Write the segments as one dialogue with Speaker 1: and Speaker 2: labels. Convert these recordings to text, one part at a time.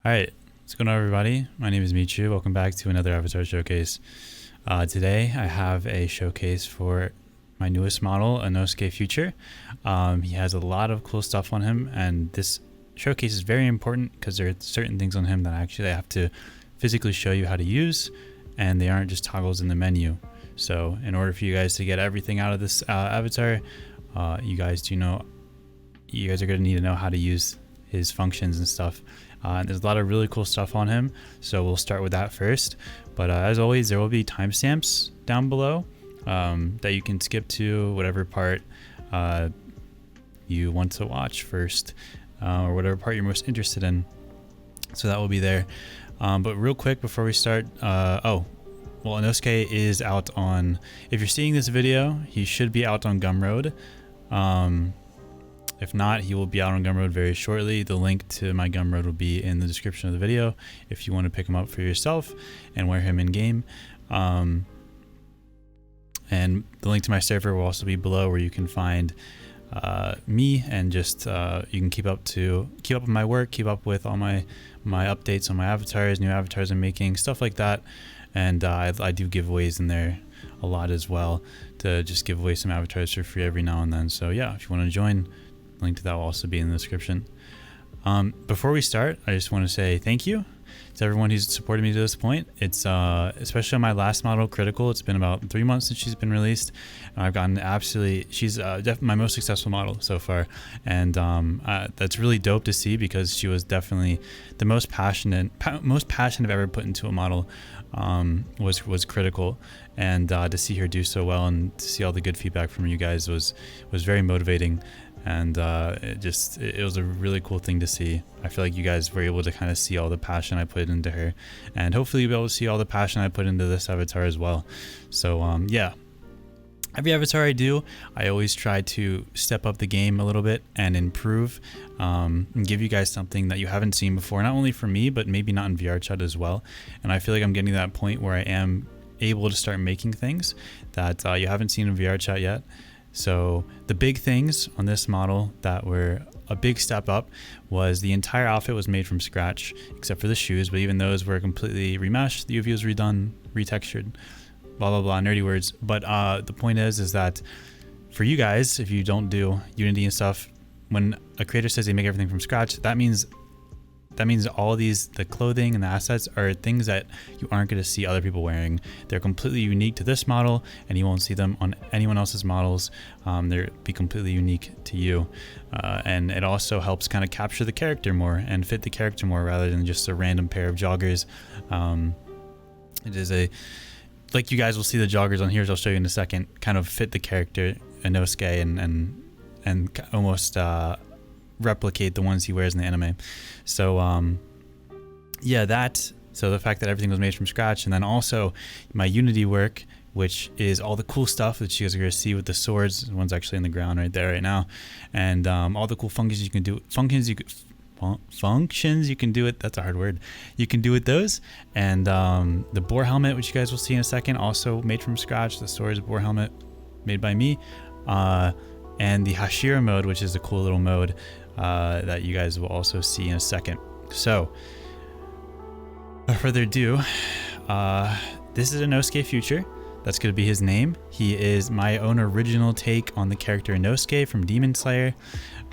Speaker 1: Alright, what's going on everybody? My name is Michu. Welcome back to another avatar showcase. Today I have a showcase for my newest model, Inosuke Future. He has a lot of cool stuff on him, and this showcase is very important because there are certain things on him that actually I have to physically show you how to use, and they aren't just toggles in the menu. So in order for you guys to get everything out of this avatar, you guys are going to need to know how to use his functions and stuff. There's a lot of really cool stuff on him, so we'll start with that first. But as always, there will be timestamps down below that you can skip to whatever part you want to watch first, or whatever part you're most interested in. So that will be there. But real quick before we start, Inosuke is out on, if you're seeing this video, he should be out on Gumroad. If not, he will be out on Gumroad very shortly. The link to my Gumroad will be in the description of the video if you want to pick him up for yourself and wear him in game. And the link to my server will also be below, where you can find me and just you can keep up with my work, keep up with all my updates on my avatars, new avatars I'm making, stuff like that. And I do giveaways in there a lot as well, to just give away some avatars for free every now and then. So yeah, if you want to join, link to that will also be in the description. Before we start, I just want to say thank you to everyone who's supported me to this point. It's especially on my last model, Critical. It's been about 3 months since she's been released, and I've gotten she's definitely my most successful model so far, and that's really dope to see, because she was definitely the most passion I've ever put into a model. Was Critical, and to see her do so well and to see all the good feedback from you guys was very motivating. And it was a really cool thing to see. I feel like you guys were able to kind of see all the passion I put into her, and hopefully you'll be able to see all the passion I put into this avatar as well. So yeah, every avatar I do, I always try to step up the game a little bit and improve, and give you guys something that you haven't seen before, not only for me, but maybe not in VR chat as well. And I feel like I'm getting to that point where I am able to start making things that you haven't seen in VR chat yet. So the big things on this model that were a big step up was the entire outfit was made from scratch, except for the shoes, but even those were completely remeshed. The UV was redone, retextured, blah blah blah, nerdy words. But the point is that for you guys, if you don't do Unity and stuff, when a creator says they make everything from scratch, that means all the clothing and the assets are things that you aren't going to see other people wearing. They're completely unique to this model, and you won't see them on anyone else's models. They'll be completely unique to you. And it also helps kind of capture the character more and fit the character more, rather than just a random pair of joggers. It is like you guys will see the joggers on here, as I'll show you in a second, kind of fit the character Inosuke and almost replicate the ones he wears in the anime. So yeah, so the fact that everything was made from scratch, and then also my Unity work, which is all the cool stuff that you guys are going to see with the swords. The one's actually in the ground right there right now, and all the cool functions you can do. Functions you can do it. That's a hard word. You can do with those, and the Boar Helmet, which you guys will see in a second, also made from scratch. The swords Boar Helmet, made by me, and the Hashira mode, which is a cool little mode that you guys will also see in a second. So without further ado, this is Inosuke Future. That's going to be his name. He is my own original take on the character Inosuke from Demon Slayer.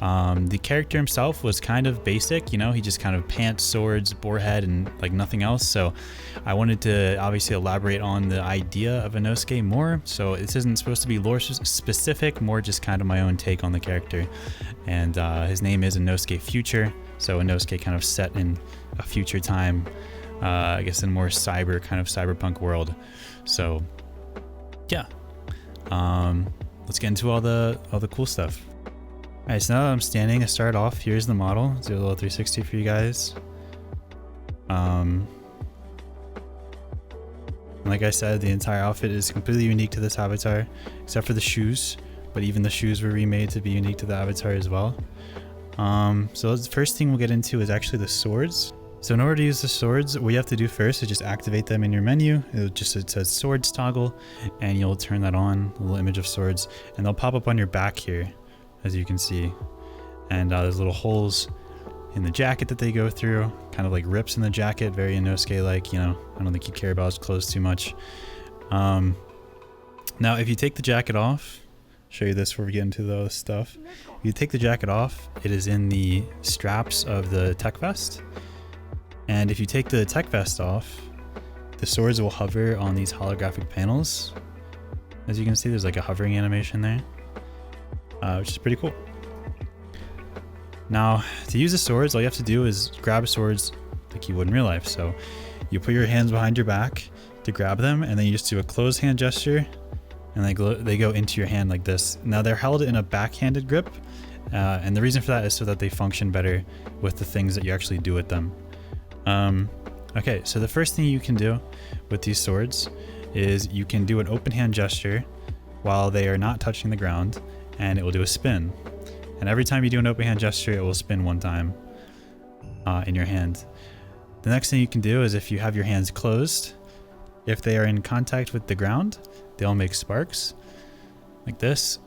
Speaker 1: The character himself was kind of basic, you know, he just kind of pants, swords, boar head, and like nothing else. So I wanted to obviously elaborate on the idea of Inosuke more. So this isn't supposed to be lore specific, more just kind of my own take on the character. And his name is Inosuke Future. So Inosuke kind of set in a future time, I guess in more cyberpunk world. So yeah, let's get into all the cool stuff. Alright, so now that I'm standing, I start off. Here's the model. Let's do a little 360 for you guys. Like I said, the entire outfit is completely unique to this avatar, except for the shoes. But even the shoes were remade to be unique to the avatar as well. So the first thing we'll get into is actually the swords. So in order to use the swords, what you have to do first is just activate them in your menu. It says swords toggle, and you'll turn that on, a little image of swords, and they'll pop up on your back here, as you can see. And there's little holes in the jacket that they go through, kind of like rips in the jacket, very Inosuke like, you know, I don't think you care about his clothes too much. Now if you take the jacket off, show you this before we get into the stuff. If you take the jacket off, it is in the straps of the tech vest. And if you take the tech vest off, the swords will hover on these holographic panels. As you can see, there's like a hovering animation there, which is pretty cool. Now, to use the swords, all you have to do is grab swords like you would in real life. So you put your hands behind your back to grab them, and then you just do a closed hand gesture, and they go into your hand like this. Now they're held in a backhanded grip, and the reason for that is so that they function better with the things that you actually do with them. Okay, so the first thing you can do with these swords is you can do an open hand gesture while they are not touching the ground, and it will do a spin. And every time you do an open hand gesture, it will spin one time in your hand. The next thing you can do is, if you have your hands closed, if they are in contact with the ground, they'll make sparks like this,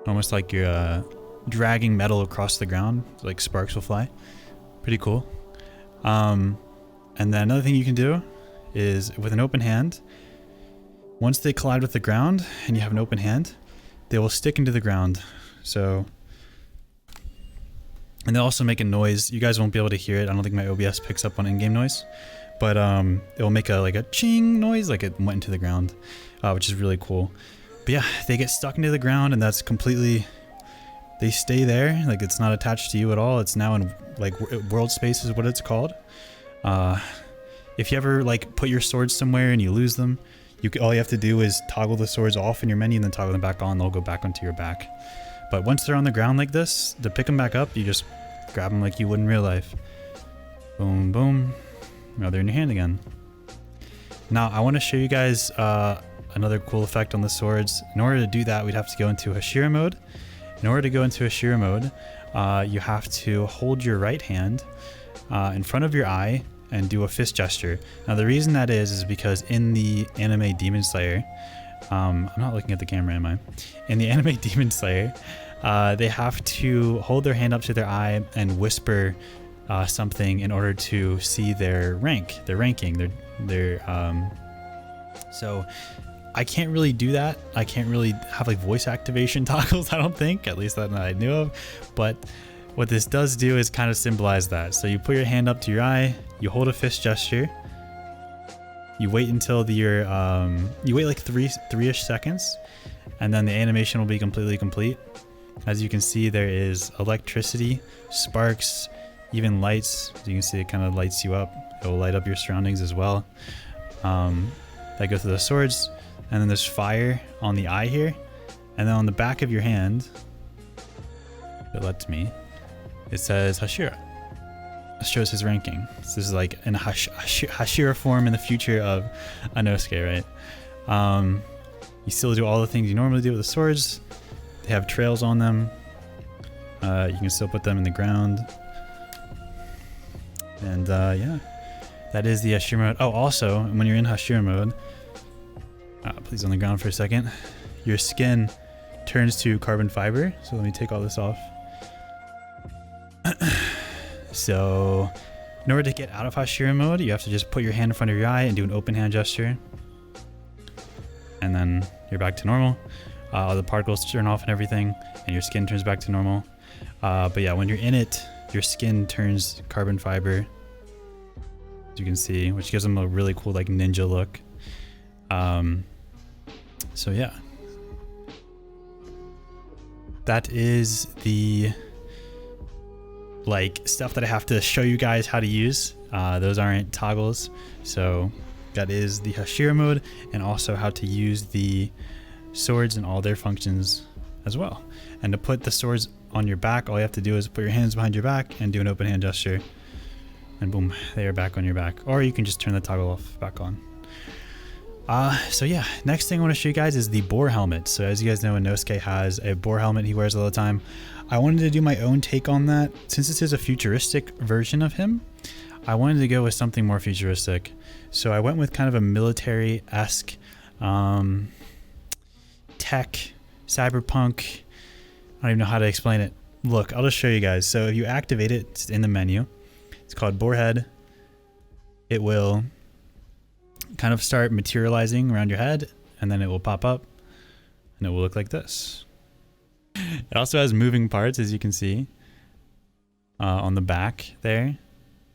Speaker 1: almost like you're dragging metal across the ground, like sparks will fly. Pretty cool. And then another thing you can do is, with an open hand, once they collide with the ground and you have an open hand, they will stick into the ground. So, and they'll also make a noise. You guys won't be able to hear it. I don't think my OBS picks up on in-game noise, but it will make like a ching noise, like it went into the ground, which is really cool. But yeah, they get stuck into the ground, and that's completely, they stay there. Like, it's not attached to you at all. It's now in like world space is what it's called. If you ever like put your swords somewhere and you lose them, all you have to do is toggle the swords off in your menu and then toggle them back on. They'll go back onto your back. But once they're on the ground like this, to pick them back up, you just grab them like you would in real life. Boom, boom. Now they're in your hand again. Now I want to show you guys another cool effect on the swords. In order to do that, we'd have to go into Hashira mode. In order to go into Hashira mode, you have to hold your right hand in front of your eye and do a fist gesture. Now the reason that is because in the anime Demon Slayer, I'm not looking at the camera, am I? In the anime Demon Slayer, they have to hold their hand up to their eye and whisper something in order to see their ranking. So I can't really do that. I can't really have like voice activation toggles, I don't think, at least that I knew of. But what this does do is kind of symbolize that. So you put your hand up to your eye, you hold a fist gesture, you wait until you wait like three-ish seconds, and then the animation will be completely complete. As you can see, there is electricity, sparks, even lights. As you can see, it kind of lights you up. It will light up your surroundings as well. That goes through the swords, and then there's fire on the eye here, and then on the back of your hand, it lets me, it says Hashira. It shows his ranking. So this is like in a Hashira form in the future of Inosuke, right? You still do all the things you normally do with the swords. They have trails on them. You can still put them in the ground. And yeah, that is the Hashira mode. Oh, also, when you're in Hashira mode, please on the ground for a second, your skin turns to carbon fiber. So let me take all this off. So in order to get out of Hashira mode, you have to just put your hand in front of your eye and do an open hand gesture. And then you're back to normal. All the particles turn off and everything, and your skin turns back to normal. But yeah, when you're in it, your skin turns carbon fiber, as you can see, which gives them a really cool like ninja look. So yeah, that is the like stuff that I have to show you guys how to use. Those aren't toggles, so that is the Hashira mode, and also how to use the swords and all their functions as well. And to put the swords on your back, all you have to do is put your hands behind your back and do an open hand gesture, and boom, they are back on your back. Or you can just turn the toggle off, back on. So yeah, next thing I want to show you guys is the Boar Helmet. So as you guys know, Inosuke has a Boar Helmet he wears all the time. I wanted to do my own take on that. Since this is a futuristic version of him, I wanted to go with something more futuristic. So I went with kind of a military-esque tech, cyberpunk, I don't even know how to explain it. look, I'll just show you guys. So if you activate it, it's in the menu. It's called Boar Head. It will kind of start materializing around your head, and then it will pop up, and it will look like this. It also has moving parts, as you can see, on the back there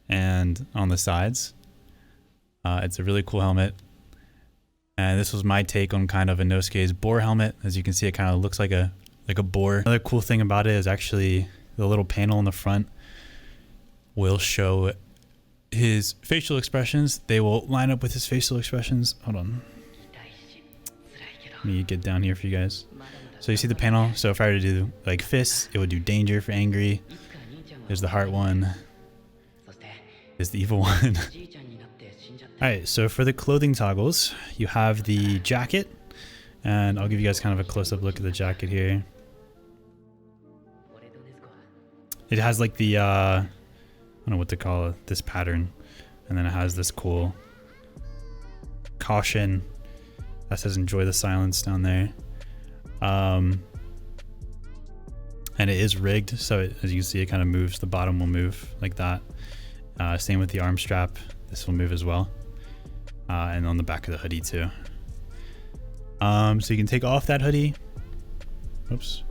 Speaker 1: and on the sides. It's a really cool helmet. And this was my take on kind of Inosuke's Boar Helmet. As you can see, it kind of looks like a boar. Another cool thing about it is actually the little panel in the front will show his facial expressions. They will line up with his facial expressions. Hold on. Let me get down here for you guys. So you see the panel. So if I were to do like fists, it would do danger for angry. There's the heart one. There's the evil one. Alright, so for the clothing toggles, you have the jacket. And I'll give you guys kind of a close-up look at the jacket here. It has like the, I don't know what to call it, this pattern. And then it has this cool caution that says enjoy the silence down there. And it is rigged, so as you can see, it kind of moves. The bottom will move like that. Same with the arm strap. This will move as well. And on the back of the hoodie too. So you can take off that hoodie. Oops.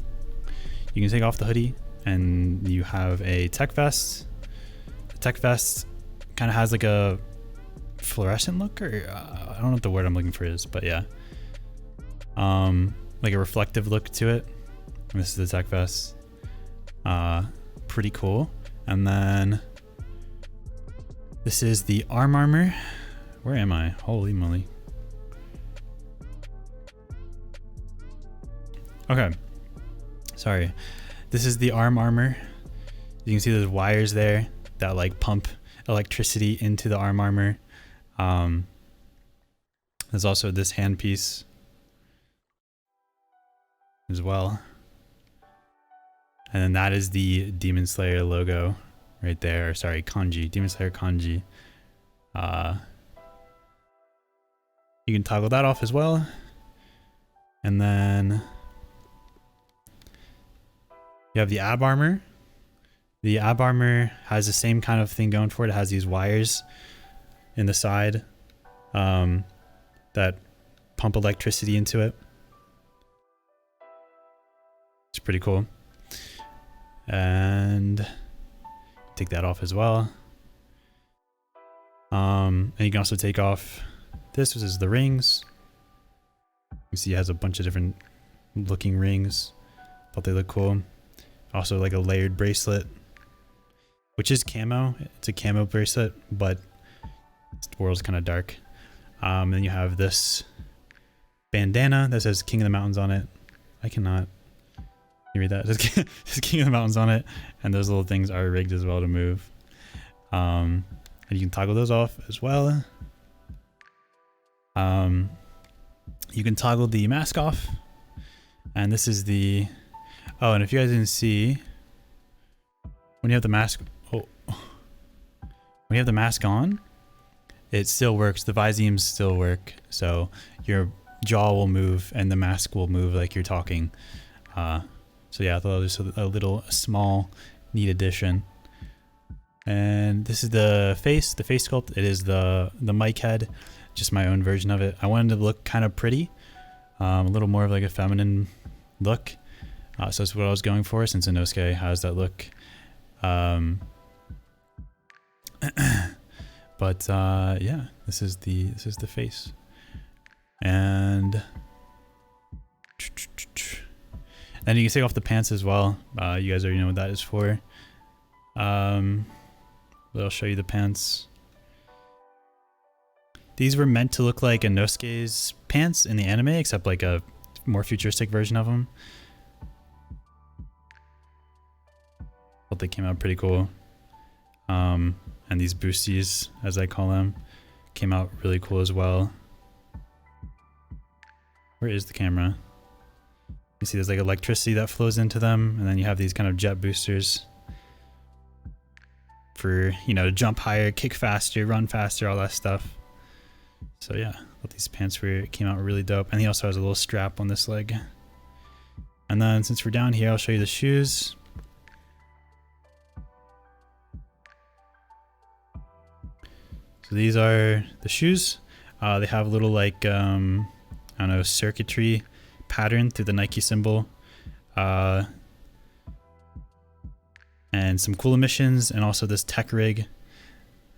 Speaker 1: You can take off the hoodie and you have a tech vest. The tech vest kind of has like a fluorescent look, or I don't know what the word I'm looking for is, but yeah. Like a reflective look to it. And this is the tech vest. Pretty cool. And then this is the armor. Where am I? Holy moly. Okay. Sorry. This is the armor. You can see there's wires there that like pump electricity into the armor. There's also this handpiece as well. And then that is the Demon Slayer logo right there. Or sorry, kanji. Demon Slayer kanji. You can toggle that off as well. And then you have the ab armor. The ab armor has the same kind of thing going for it. It has these wires in the side that pump electricity into it. It's pretty cool. And take that off as well. And you can also take off this, which is the rings. You see it has a bunch of different looking rings. Thought they look cool. Also like a layered bracelet, which is camo. It's a camo bracelet, but the world's kind of dark. And then you have this bandana that says King of the Mountains on it. I cannot. You read that? It says King of the Mountains on it. And those little things are rigged as well to move. And you can toggle those off as well. You can toggle the mask off. And this is the... Oh, and if you guys didn't see, when you have the mask... Oh. When you have the mask on, it still works. The visemes still work. So your jaw will move and the mask will move like you're talking. So yeah, I thought it was a small, neat addition. And this is the face sculpt. It is the mic head, just my own version of it. I wanted to look kind of pretty, a little more of like a feminine look. So that's what I was going for, since Inosuke has that look. But yeah, this is the face. And then you can take off the pants as well. You guys already know what that is for. But I'll show you the pants. These were meant to look like Inosuke's pants in the anime, except like a more futuristic version of them. Thought they came out pretty cool. And these boosties, as I call them, came out really cool as well. Where is the camera? You see there's like electricity that flows into them, and then you have these kind of jet boosters for, you know, to jump higher, kick faster, run faster, all that stuff. So yeah, I thought these pants came out really dope. And he also has a little strap on this leg. And then since we're down here, I'll show you the shoes. So these are the shoes. They have a little like, I don't know, circuitry pattern through the Nike symbol. And some cool emissions, and also this tech rig,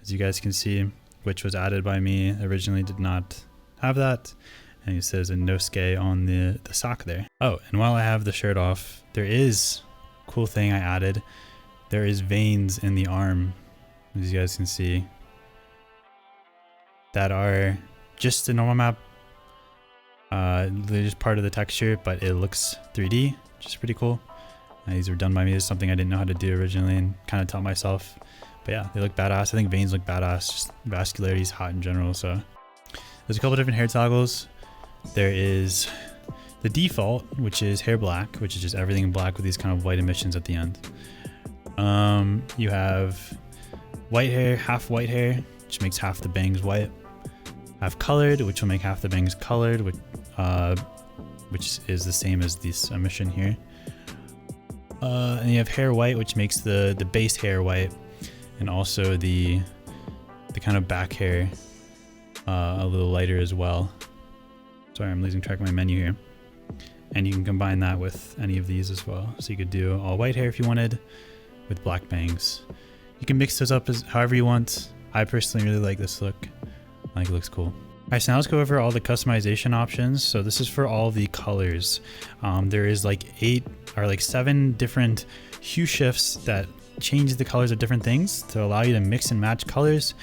Speaker 1: as you guys can see, which was added by me. Originally did not have that. And it says Inosuke on the sock there. Oh, and while I have the shirt off, there is a cool thing I added. There is veins in the arm, as you guys can see, that are just a normal map. They're just part of the texture, but it looks 3D, which is pretty cool. These were done by me. This is something I didn't know how to do originally and kind of taught myself. But yeah, they look badass. I think veins look badass. Just vascularity is hot in general. So there's a couple different hair toggles. There is the default, which is hair black, which is just everything in black with these kind of white emissions at the end. You have white hair, half white hair, which makes half the bangs white. Half colored, which will make half the bangs colored, which is the same as this emission here. And you have hair white, which makes the base hair white, and also the kind of back hair a little lighter as well. Sorry, I'm losing track of my menu here. And you can combine that with any of these as well. So you could do all white hair if you wanted, with black bangs. You can mix those up as however you want. I personally really like this look. I think it looks cool. Alright, so now let's go over all the customization options. So this is for all the colors. There is like 7 different hue shifts that change the colors of different things to allow you to mix and match colors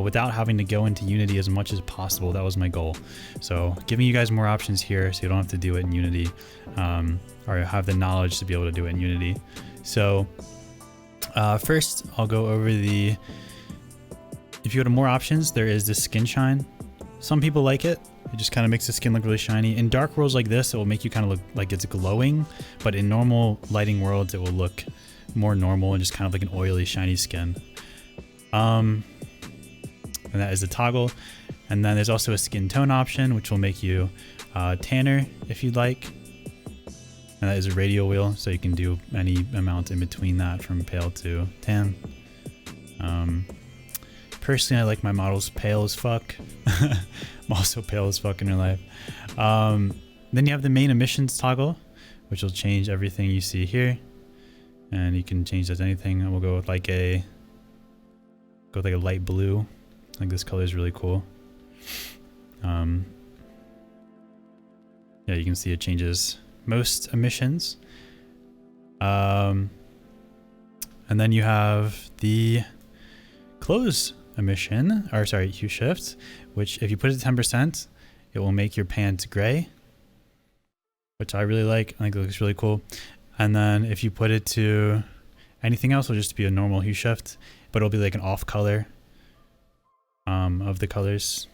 Speaker 1: without having to go into Unity as much as possible. That was my goal. So giving you guys more options here so you don't have to do it in Unity or have the knowledge to be able to do it in Unity. So first I'll go over if you go to more options, there is this skin shine. Some people like it. It just kind of makes the skin look really shiny. In dark worlds like this, it will make you kind of look like it's glowing, but in normal lighting worlds, it will look more normal and just kind of like an oily, shiny skin. And that is the toggle. And then there's also a skin tone option, which will make you tanner if you'd like. And that is a radial wheel, so you can do any amount in between that from pale to tan. Personally, I like my models pale as fuck. I'm also pale as fuck in real life. Then you have the main emissions toggle, which will change everything you see here. And you can change that to anything. We'll go with like a light blue. I think this color is really cool. Yeah, you can see it changes most emissions. And then you have the clothes emission, or sorry, hue shift, which if you put it to 10%, it will make your pants gray, which I really like. I think it looks really cool. And then if you put it to anything else, it'll just be a normal hue shift, but it'll be like an off color of the colors.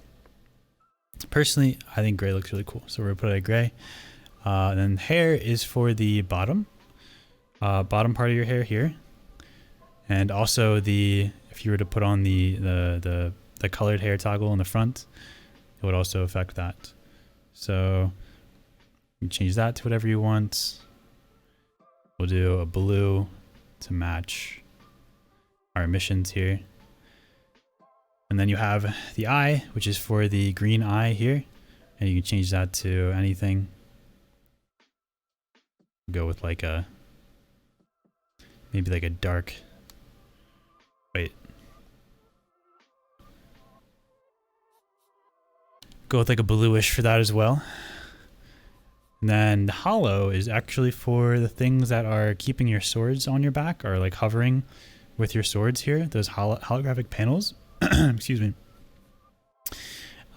Speaker 1: Personally, I think gray looks really cool, so we're gonna put it at gray. And then hair is for the bottom part of your hair here, and also if you were to put on the colored hair toggle in the front, it would also affect that. So you change that to whatever you want. We'll do a blue to match our emissions here. And then you have the eye, which is for the green eye here, and you can change that to anything. Go with like maybe like a dark, go with like a bluish for that as well. And then the hollow is actually for the things that are keeping your swords on your back, or like hovering with your swords here, those holographic panels. Excuse me.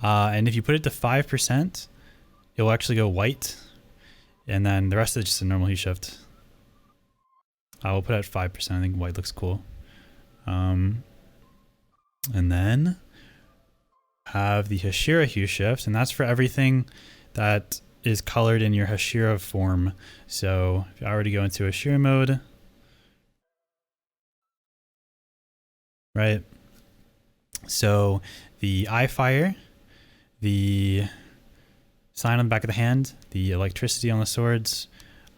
Speaker 1: And if you put it to 5%, it will actually go white, and then the rest is just a normal hue shift. I will put it at 5%. I think white looks cool. And then have the Hashira hue shift, and that's for everything that is colored in your Hashira form. So if I were to go into Hashira mode, right? So the eye fire, the sign on the back of the hand, the electricity on the swords,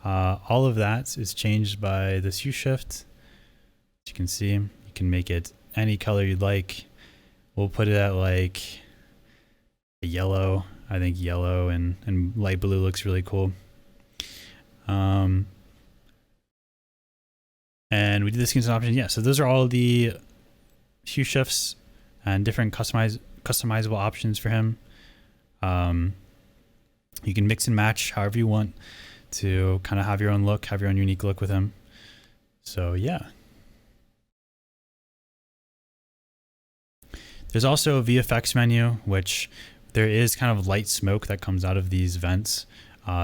Speaker 1: all of that is changed by this hue shift. As you can see, you can make it any color you'd like. We'll put it at like a yellow. I think yellow and light blue looks really cool. And we did the skins option. Yeah, so those are all the hue shifts and different customizable options for him. You can mix and match however you want to kind of have your own look, have your own unique look with him. So yeah. There's also a VFX menu, which there is kind of light smoke that comes out of these vents.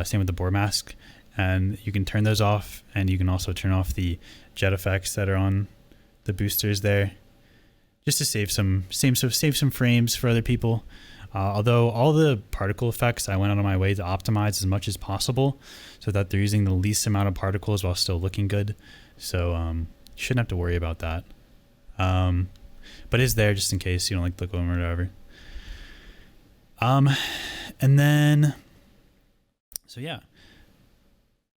Speaker 1: Same with the boar mask. And you can turn those off, and you can also turn off the jet effects that are on the boosters there, just to save some frames for other people. Although all the particle effects, I went out of my way to optimize as much as possible so that they're using the least amount of particles while still looking good. So you shouldn't have to worry about that. But it's there just in case you don't like the look of them or whatever. And then, so yeah.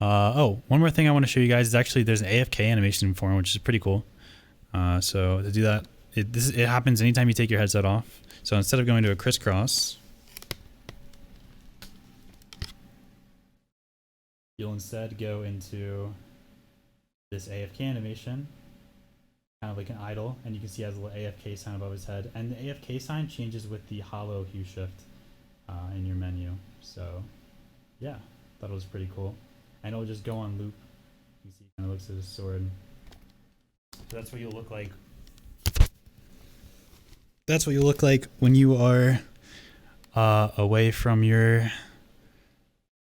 Speaker 1: Oh, one more thing I want to show you guys is actually there's an AFK animation for him, which is pretty cool. So to do that, it happens anytime you take your headset off. So instead of going to a crisscross, you'll instead go into this AFK animation, kind of like an idle, and you can see it has a little AFK sign above his head. And the AFK sign changes with the hollow hue shift in your menu. So yeah, thought it was pretty cool. And it'll just go on loop. You can see it kind of looks at his sword. So that's what you'll look like. That's what you look like when you are away from your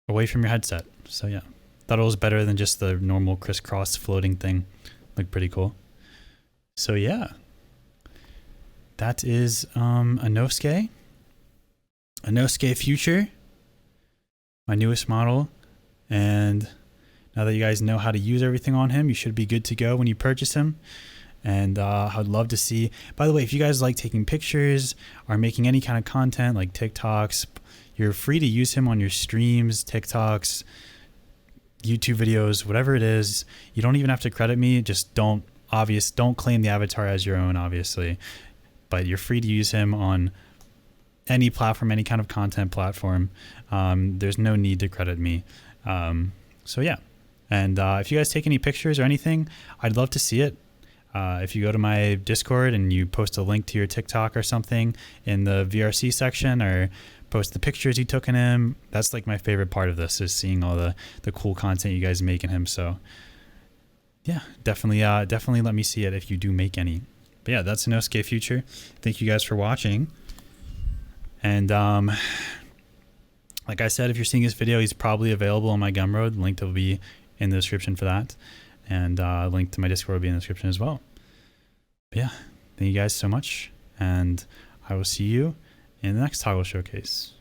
Speaker 1: headset. So yeah, thought it was better than just the normal crisscross floating thing. Looked pretty cool. So yeah, that is Inosuke Future, my newest model. And now that you guys know how to use everything on him, you should be good to go when you purchase him. And I'd love to see, by the way, if you guys like taking pictures or making any kind of content like TikToks, you're free to use him on your streams, TikToks, YouTube videos, whatever it is. You don't even have to credit me. Just don't claim the avatar as your own, obviously. But you're free to use him on any platform, any kind of content platform. There's no need to credit me. So yeah. And if you guys take any pictures or anything, I'd love to see it. If you go to my Discord and you post a link to your TikTok or something in the VRC section, or post the pictures you took in him, that's like my favorite part of this, is seeing all the cool content you guys make in him. So yeah, definitely let me see it if you do make any. But yeah, that's Inosuke Future. Thank you guys for watching. And like I said, if you're seeing this video, he's probably available on my Gumroad. The link will be in the description for that. And a link to my Discord will be in the description as well. But yeah, thank you guys so much. And I will see you in the next toggle showcase.